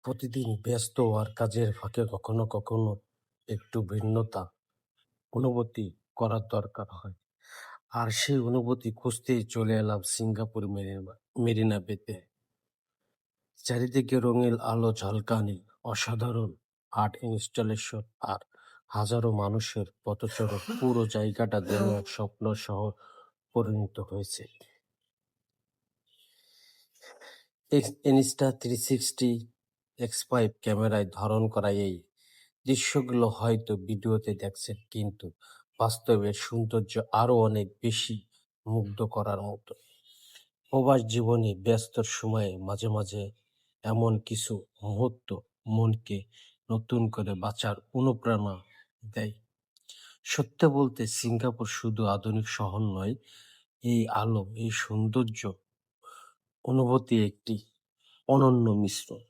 প্রতিদিন ব্যস্ত আর কাজের ফাঁকে কখনো কখনো একটু ভিন্নতা অনুভূতি করার দরকার হয়। আর সেই অনুভূতি খুঁজতেই চলে এলাম সিঙ্গাপুর মেরিনা বেতে। চারিদিকে রঙিন আলো ঝলকানি, অসাধারণ আর্ট ইনস্টলেশন আর হাজারো মানুষের পথচরণ, পুরো জায়গাটা যেন এক স্বপ্ন শহর পরিণত হয়েছে। ইনস্টা360 X5 ক্যামেরায় ধারণ করা এই দৃশ্যগুলো হয়তো ভিডিওতে দেখছেন, কিন্তু বাস্তবের সৌন্দর্য আরো অনেক বেশি মুগ্ধ করার মতো। প্রবাস জীবনে ব্যস্তর সময়ে মাঝে মাঝে এমন কিছু মুহূর্ত মনকে নতুন করে বাঁচার অনুপ্রেরণা দেয়। সত্য বলতে সিঙ্গাপুর শুধু আধুনিক শহর নয়, এই আলো, এই সৌন্দর্য অনুভূতি একটি অনন্য মিশ্রণ।